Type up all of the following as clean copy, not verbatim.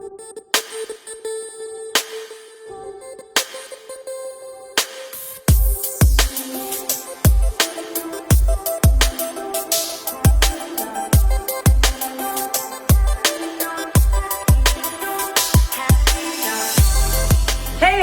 Hey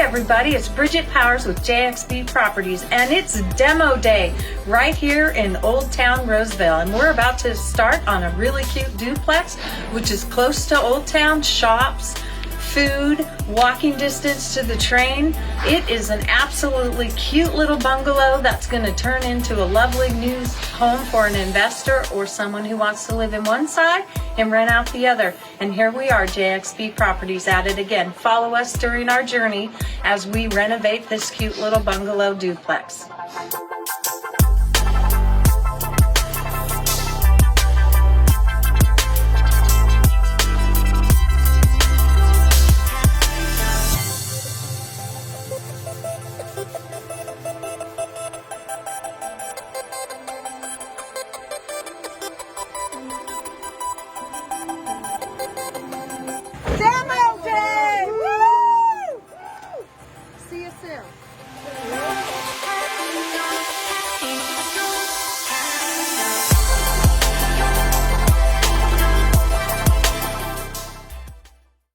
everybody, it's Bridget Powers with JXB Properties, and it's demo day right here in Old Town Roseville, and we're about to start on a really cute duplex which is close to Old Town, shops, food, walking distance to the train. It is an absolutely cute little bungalow that's going to turn into a lovely new home for an investor or someone who wants to live in one side and rent out the other. And here we are, JXB Properties at it again. Follow us during our journey as we renovate this cute little bungalow duplex.